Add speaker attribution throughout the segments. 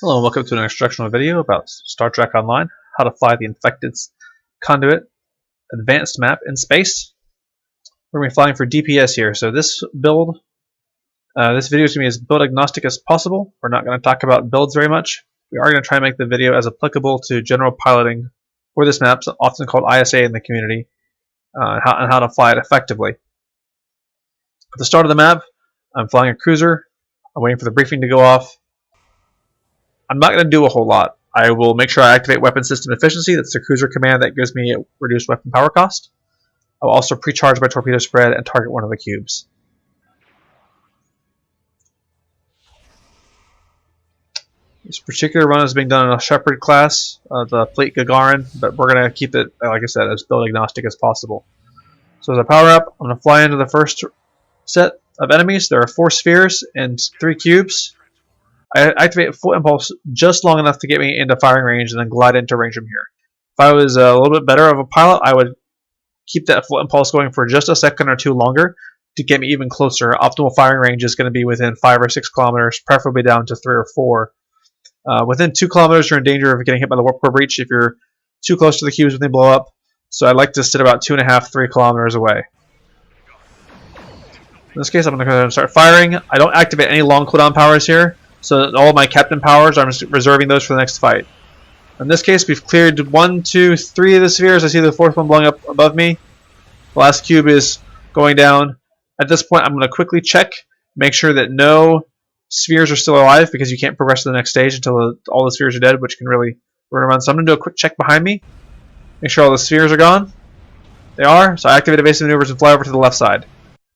Speaker 1: Hello and welcome to an instructional video about Star Trek Online, how to fly the Infected's Conduit advanced map in space. We're going to be flying for DPS here, so this build, this video is going to be as build agnostic as possible. We're not going to talk about builds very much. We are going to try and make the video as applicable to general piloting for this map, often called ISA in the community, and how to fly it effectively. At the start of the map, I'm flying a cruiser. I'm waiting for the briefing to go off. I'm not going to do a whole lot. I will make sure I activate weapon system efficiency. That's the cruiser command that gives me a reduced weapon power cost. I will also pre-charge my torpedo spread and target one of the cubes. This particular run is being done in a Shepherd class, the Fleet Gagarin, but we're going to keep it, like I said, as build agnostic as possible. So as I power up, I'm going to fly into the first set of enemies. There are 4 spheres and 3 cubes. I activate full impulse just long enough to get me into firing range and then glide into range from here. If I was a little bit better of a pilot, I would keep that full impulse going for just a second or 2 longer to get me even closer. Optimal firing range is going to be within 5 or 6 kilometers, preferably down to 3 or 4. Within 2 kilometers, you're in danger of getting hit by the warp core breach if you're too close to the cubes when they blow up. So I'd like to sit about 2.5, 3 kilometers away. In this case, I'm going to go ahead and start firing. I don't activate any long cooldown powers here. So all of my captain powers, I'm just reserving those for the next fight. In this case, we've cleared 1, 2, 3 of the spheres. I see the 4th one blowing up above me. The last cube is going down. At this point, I'm going to quickly check, make sure that no spheres are still alive, because you can't progress to the next stage until all the spheres are dead, which can really run around. So I'm going to do a quick check behind me, make sure all the spheres are gone. They are. So I activate evasive maneuvers and fly over to the left side.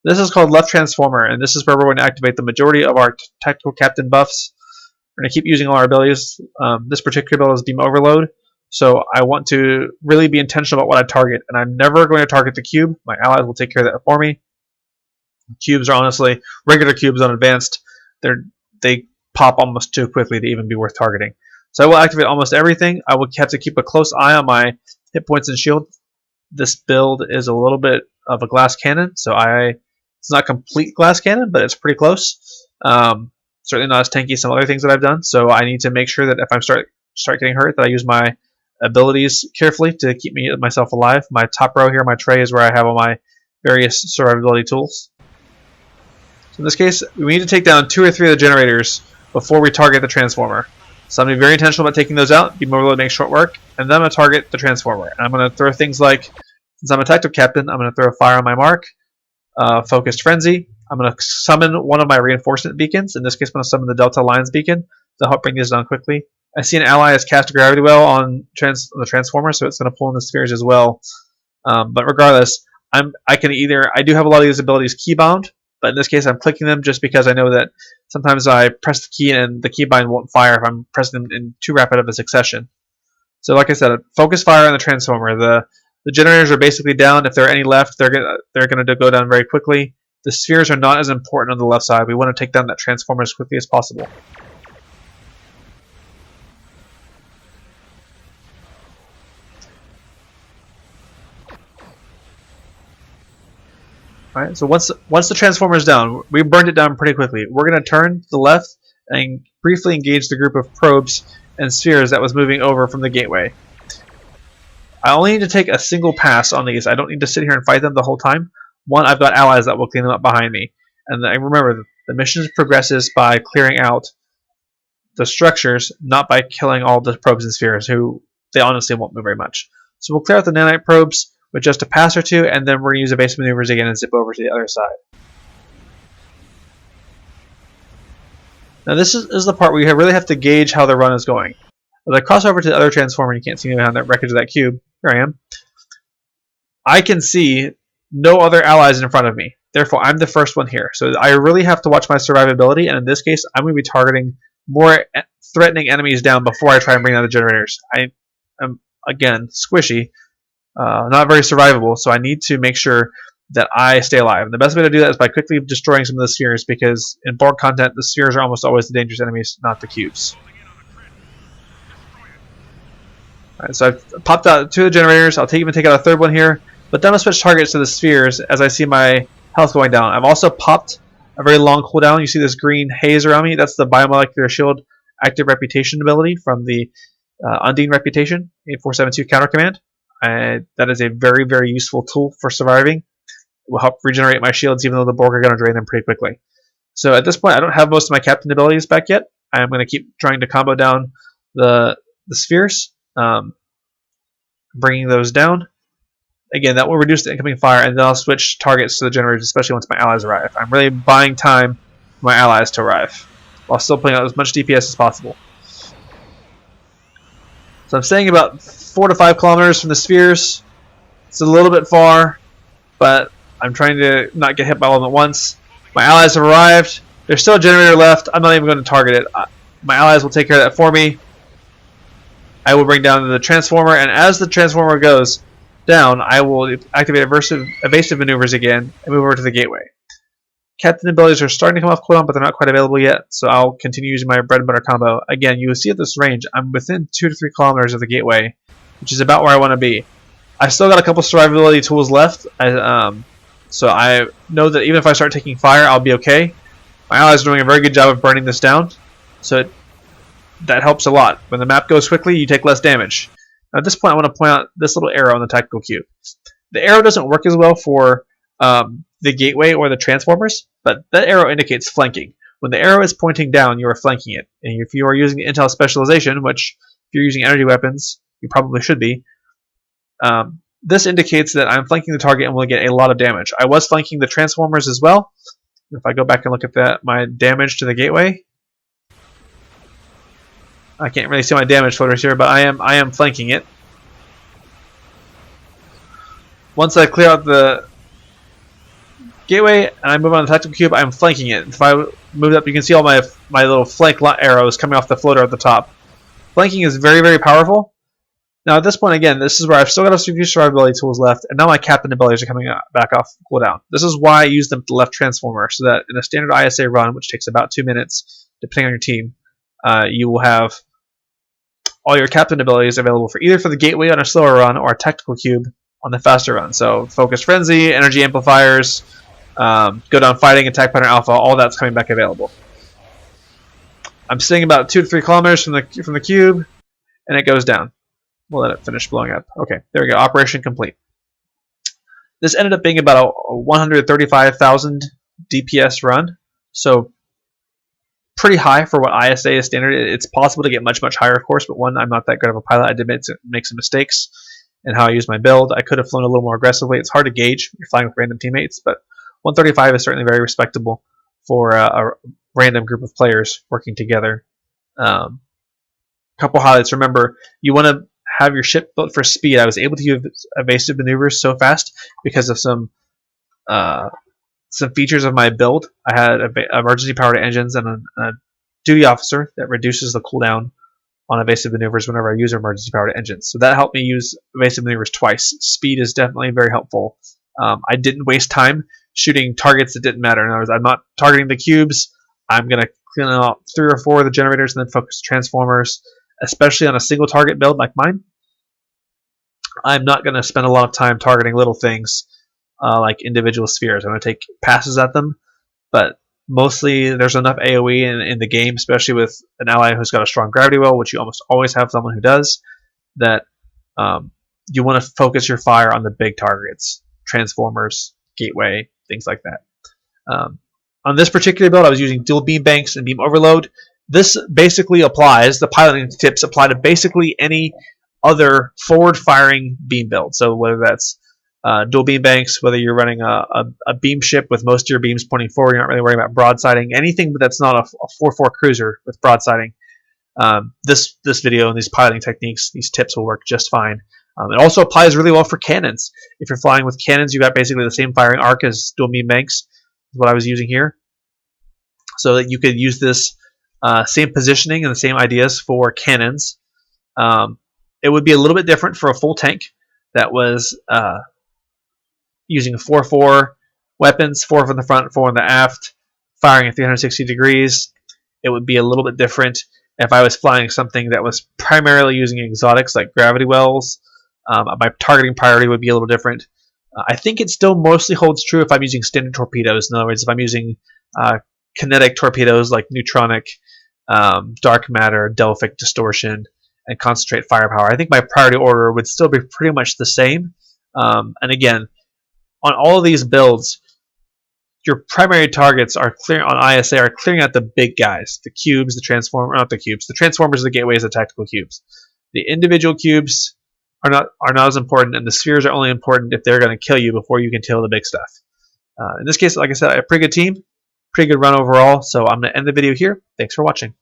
Speaker 1: This is called left transformer, and this is where we're going to activate the majority of our tactical captain buffs. We're going to keep using all our abilities. This particular build is beam overload, so I want to really be intentional about what I target, and I'm never going to target the cube. My allies will take care of that for me. Cubes are honestly, regular cubes on advanced, they pop almost too quickly to even be worth targeting. So I will activate almost everything. I will have to keep a close eye on my hit points and shield. This build is a little bit of a glass cannon, so it's not complete glass cannon, but it's pretty close. Certainly not as tanky as some other things that I've done. So I need to make sure that if I start getting hurt, that I use my abilities carefully to keep myself alive. My top row here, my tray, is where I have all my various survivability tools. So in this case, we need to take down 2 or 3 of the generators before we target the transformer. So I'm going to be very intentional about taking those out. Beam overload makes short work, and then I'm going to target the transformer. And I'm going to throw things like, since I'm a tactical captain, I'm going to throw a fire on my mark. Focused Frenzy. I'm going to summon one of my reinforcement beacons. In this case, I'm going to summon the Delta Alliance beacon to help bring these down quickly. I see an ally has cast a gravity well on the transformer, so it's going to pull in the spheres as well. But regardless, I do have a lot of these abilities keybound, but in this case, I'm clicking them just because I know that sometimes I press the key and the keybind won't fire if I'm pressing them in too rapid of a succession. So, like I said, focus fire on the transformer. The generators are basically down. If there are any left, they're going to go down very quickly. The spheres are not as important on the left side. We want to take down that transformer as quickly as possible. Alright, so once the transformer is down, we burned it down pretty quickly. We're going to turn to the left and briefly engage the group of probes and spheres that was moving over from the gateway. I only need to take a single pass on these. I don't need to sit here and fight them the whole time. One, I've got allies that will clean them up behind me. And remember, the mission progresses by clearing out the structures, not by killing all the probes and spheres, who they honestly won't move very much. So we'll clear out the nanite probes with just a pass or 2, and then we're going to use evasive maneuvers again and zip over to the other side. Now this is the part where you really have to gauge how the run is going. As I cross over to the other transformer, you can't see me behind that wreckage of that cube. Here I am. I can see no other allies in front of me. Therefore, I'm the first one here. So I really have to watch my survivability, and in this case, I'm going to be targeting more threatening enemies down before I try and bring down the generators. I am, again, squishy, not very survivable, so I need to make sure that I stay alive. And the best way to do that is by quickly destroying some of the spheres, because in board content, the spheres are almost always the dangerous enemies, not the cubes. Alright, so I've popped out 2 of the generators. I'll even take out a 3rd one here. But then I'll switch targets to the spheres as I see my health going down. I've also popped a very long cooldown. You see this green haze around me? That's the biomolecular shield active reputation ability from the Undine Reputation 8472 counter command. That is a very, very useful tool for surviving. It will help regenerate my shields even though the Borg are going to drain them pretty quickly. So at this point, I don't have most of my captain abilities back yet. I'm going to keep trying to combo down the spheres, bringing those down. Again, that will reduce the incoming fire, and then I'll switch targets to the generators, especially once my allies arrive. I'm really buying time for my allies to arrive, while still putting out as much DPS as possible. So I'm staying about 4 to 5 kilometers from the spheres. It's a little bit far, but I'm trying to not get hit by all of them at once. My allies have arrived. There's still a generator left. I'm not even going to target it. My allies will take care of that for me. I will bring down the transformer, and as the transformer goes down, I will activate evasive maneuvers again and move over to the gateway. Captain abilities are starting to come off cooldown, but they're not quite available yet, so I'll continue using my bread and butter combo. Again, you will see at this range, I'm within 2 to 3 kilometers of the gateway, which is about where I want to be. I've still got a couple survivability tools left, so I know that even if I start taking fire, I'll be okay. My allies are doing a very good job of burning this down, so that helps a lot. When the map goes quickly, you take less damage. Now, at this point, I want to point out this little arrow on the tactical cube. The arrow doesn't work as well for the gateway or the transformers, but that arrow indicates flanking. When the arrow is pointing down, you are flanking it. And if you are using the intel specialization, which if you're using energy weapons, you probably should be, this indicates that I'm flanking the target and will get a lot of damage. I was flanking the transformers as well. If I go back and look at my damage to the gateway, I can't really see my damage floaters here, but I am flanking it. Once I clear out the gateway and I move on the tactical cube, I'm flanking it. If I move up, you can see all my little flank arrows coming off the floater at the top. Flanking is very, very powerful. Now at this point, again, this is where I've still got a few survivability tools left, and now my captain abilities are coming back off cooldown. This is why I use them to the left transformer, so that in a standard ISA run, which takes about 2 minutes, depending on your team, you will have all your captain abilities available for either for the gateway on a slower run or a tactical cube on the faster run. So Focus Frenzy, Energy Amplifiers, Go Down Fighting, Attack Pattern Alpha, all that's coming back available. I'm staying about 2 to 3 kilometers from the cube, and it goes down. We'll let it finish blowing up. Okay, there we go. Operation complete. This ended up being about a 135,000 DPS run, so pretty high for what ISA is standard. It's possible to get much, much higher, of course, but one, I'm not that good of a pilot. I did make some mistakes in how I use my build. I could have flown a little more aggressively. It's hard to gauge when you're flying with random teammates, but 135 is certainly very respectable for a random group of players working together. Couple highlights. Remember, you want to have your ship built for speed. I was able to use evasive maneuvers so fast because of some features of my build. I had emergency powered engines and a duty officer that reduces the cooldown on evasive maneuvers whenever I use emergency powered engines. So that helped me use evasive maneuvers twice. Speed is definitely very helpful. I didn't waste time shooting targets that didn't matter. In other words, I'm not targeting the cubes. I'm going to clean out 3 or 4 of the generators and then focus transformers, especially on a single target build like mine. I'm not going to spend a lot of time targeting little things like individual spheres. I'm going to take passes at them, but mostly there's enough AoE in the game, especially with an ally who's got a strong gravity well, which you almost always have someone who does, that you want to focus your fire on the big targets, transformers, gateway, things like that. On this particular build, I was using dual beam banks and beam overload. This basically applies, the piloting tips apply to basically any other forward-firing beam build. So whether that's dual beam banks, whether you're running a beam ship with most of your beams pointing forward, you're not really worrying about broadsiding, anything that's not a 4-4 cruiser with broadsiding, this video and these piloting techniques, these tips will work just fine. It also applies really well for cannons. If you're flying with cannons, you got basically the same firing arc as dual beam banks, is what I was using here. So that you could use this same positioning and the same ideas for cannons. It would be a little bit different for a full tank that was using 4-4 weapons, 4 from the front, 4 on the aft, firing at 360 degrees. It would be a little bit different if I was flying something that was primarily using exotics like gravity wells. My targeting priority would be a little different. I think it still mostly holds true if I'm using standard torpedoes. In other words, if I'm using kinetic torpedoes like neutronic dark matter, Delphic distortion, and concentrate firepower. I think my priority order would still be pretty much the same. And again, on all of these builds, your primary targets are clear on ISA are clearing out the big guys, the cubes, the transformer, not the cubes. The transformers are the gateways of tactical cubes. The individual cubes are not as important, and the spheres are only important if they're going to kill you before you can kill the big stuff. In this case, like I said, I have a pretty good team, pretty good run overall. So I'm going to end the video here. Thanks for watching.